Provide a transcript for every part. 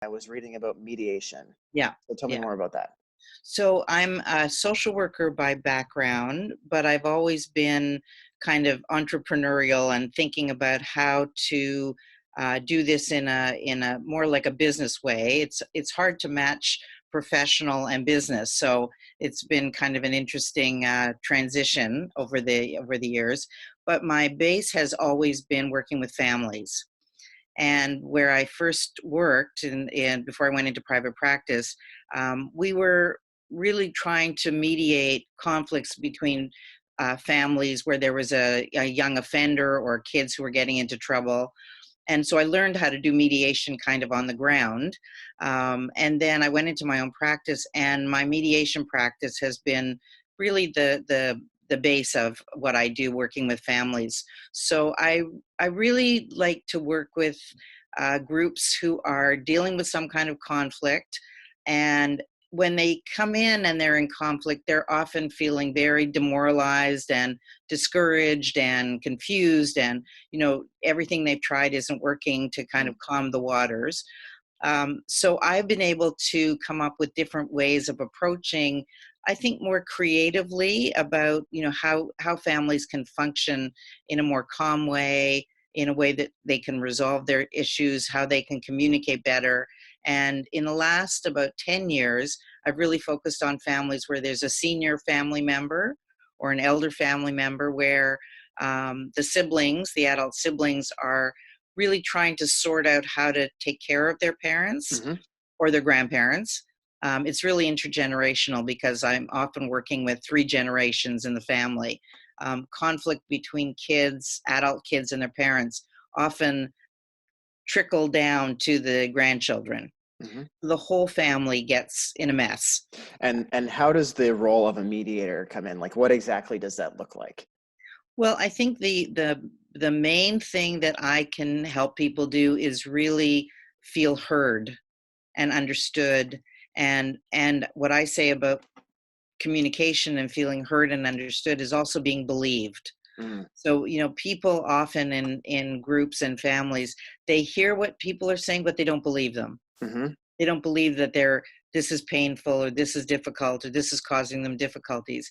I was reading about mediation. Yeah, So tell me yeah. more about that. So I'm a social worker by background, but I've always been kind of entrepreneurial and thinking about how to do this in a more like a business way. It's hard to match professional and business, so it's been kind of an interesting transition over the years. But my base has always been working with families. And where I first worked, and before I went into private practice, we were really trying to mediate conflicts between families where there was a young offender or kids who were getting into trouble. And so I learned how to do mediation kind of on the ground. And then I went into my own practice, and my mediation practice has been really the base of what I do working with families. So I really like to work with groups who are dealing with some kind of conflict. And when they come in and they're in conflict, they're often feeling very demoralized and discouraged and confused, and everything they've tried isn't working to kind Mm. of calm the waters. So I've been able to come up with different ways of approaching, I think, more creatively about how families can function in a more calm way, in a way that they can resolve their issues, how they can communicate better. And in the last about 10 years, I've really focused on families where there's a senior family member or an elder family member where the adult siblings, are really trying to sort out how to take care of their parents Hmm. or their grandparents. It's really intergenerational because I'm often working with three generations in the family. Conflict between kids, adult kids, and their parents often trickle down to the grandchildren. Hmm. The whole family gets in a mess. And how does the role of a mediator come in? Like, what exactly does that look like? Well, I think the main thing that I can help people do is really feel heard and understood. And what I say about communication and feeling heard and understood is also being believed. Mm. So, people often in groups and families, they hear what people are saying, but they don't believe them. Hmm. They don't believe that this is painful or this is difficult or this is causing them difficulties.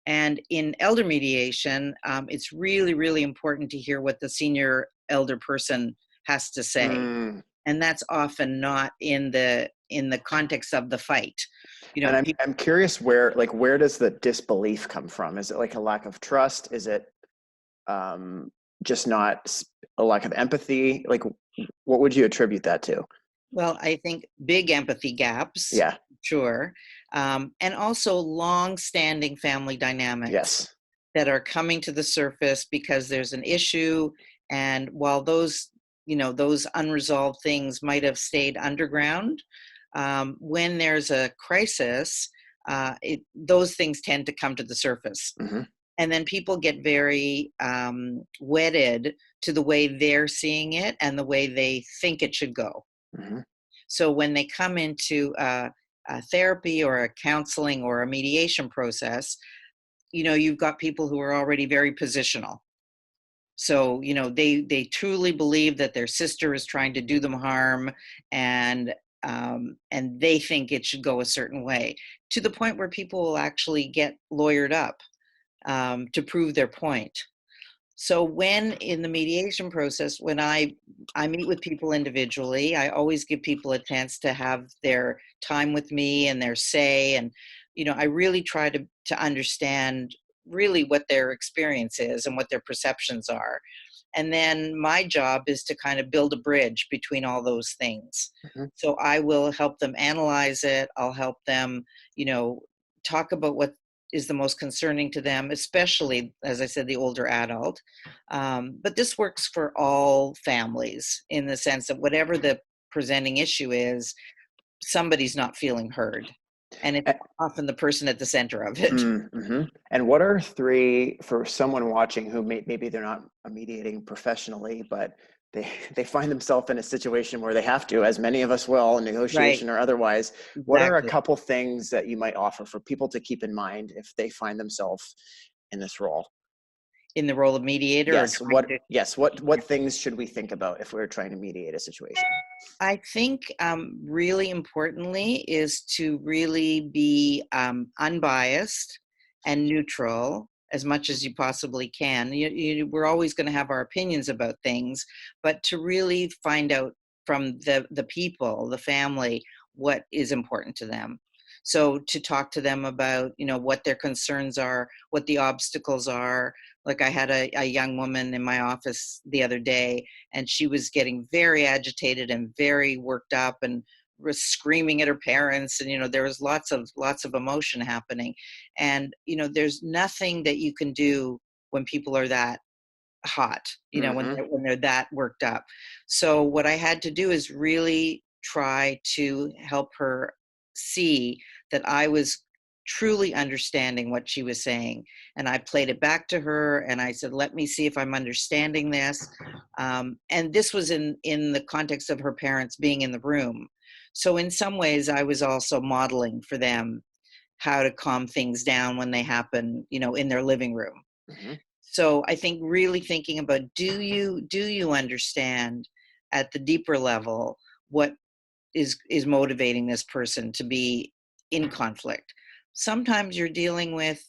And in elder mediation, it's really, really important to hear what the senior elder person has to say. Mm. And that's often not in the context of the fight. And I'm People, I'm curious where does the disbelief come from? Is it like a lack of trust? Is it um, just not a lack of empathy? Like, what would you attribute that to? well, I think big empathy gaps, Yeah. sure, and also long-standing family dynamics Yes. that are coming to the surface because there's an issue. And while those unresolved things might have stayed underground, when there's a crisis, those things tend to come to the surface. Hmm. And then people get very wedded to the way they're seeing it and the way they think it should go. Hmm. So when they come into a therapy or a counseling or a mediation process, you've got people who are already very positional. So they truly believe that their sister is trying to do them harm, and they think it should go a certain way, to the point where people will actually get lawyered up to prove their point. So when in the mediation process, when I meet with people individually, I always give people a chance to have their time with me and their say. And I really try to understand really what their experience is and what their perceptions are. And then my job is to kind of build a bridge between all those things. Hmm. So I will help them analyze it. I'll help them, you know, talk about what is the most concerning to them, especially, as I said, the older adult. But this works for all families in the sense that whatever the presenting issue is, somebody's not feeling heard. And it's often the person at the center of it. Mm-hmm. And what are three for someone watching who maybe they're not mediating professionally, but they find themselves in a situation where they have to, as many of us will, in Right, negotiation or otherwise. What are a exactly. couple things that you might offer for people to keep in mind if they find themselves in this role? in the role of mediator or Yes. trying to. What things should we think about if we're trying to mediate a situation? I think really importantly is to really be unbiased and neutral as much as you possibly can. We're always going to have our opinions about things, but to really find out from the people, the family, what is important to them. So to talk to them about, what their concerns are, what the obstacles are. Like I had a young woman in my office the other day, and she was getting very agitated and very worked up and was screaming at her parents, and there was lots of emotion happening. And there's nothing that you can do when people are that hot, when Mm-hmm. they're that worked up. So what I had to do is really try to help her see that I was truly understanding what she was saying. And I played it back to her and I said, let me see if I'm understanding this. And this was in the context of her parents being in the room. So in some ways I was also modeling for them how to calm things down when they happen, in their living room. Mm-hmm. So I think really thinking about, do you understand at the deeper level what is motivating this person to be in conflict? Sometimes you're dealing with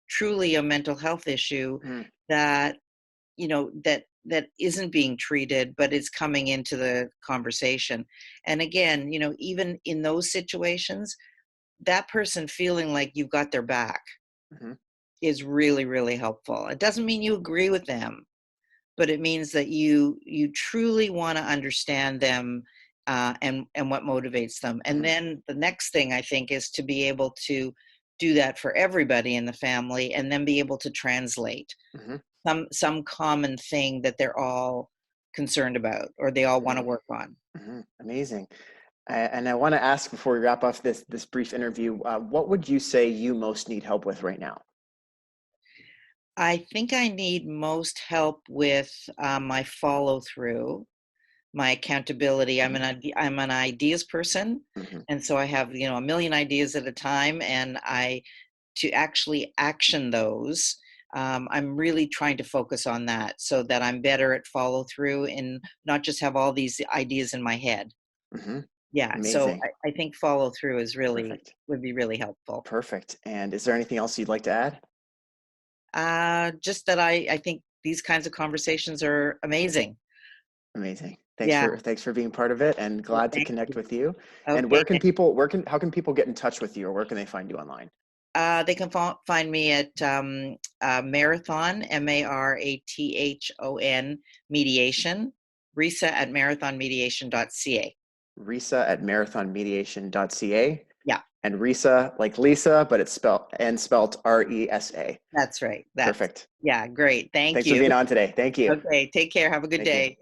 truly a mental health issue Mm-hmm. that that isn't being treated, but is coming into the conversation. And again, even in those situations, that person feeling like you've got their back Mm-hmm. is really, really helpful. It doesn't mean you agree with them, but it means that you truly want to understand them, and what motivates them. And Mm-hmm. then the next thing I think is to be able to do that for everybody in the family, and then be able to translate Mm-hmm. some common thing that they're all concerned about or they all want to work on. Mm-hmm. Amazing. And I want to ask before we wrap up this brief interview, what would you say you most need help with right now? I think I need most help with my follow through, my accountability. I'm Mm-hmm. an ideas person, Mm-hmm. and so I have a million ideas at a time, and I to actually action those. I'm really trying to focus on that so that I'm better at follow through and not just have all these ideas in my head. Mm-hmm. Yeah, so Amazing. I think follow through is really Perfect. would be really helpful. Perfect. And is there anything else you'd like to add? Just that I think these kinds of conversations are amazing. Amazing. Yeah. Thanks for being part of it, and Well, glad to thank connect you. with you. And Okay. how can people get in touch with you, or where can they find you online? They can find me at Marathon, Marathon Mediation, Resa at marathonmediation.ca. Resa at marathonmediation.ca. Yeah, And Resa, like Lisa, but it's spelt Resa. that's right. Perfect. Yeah, great. Thank Thanks for you. being on today. Thank you. Okay, take care. Have a good Thank you. day.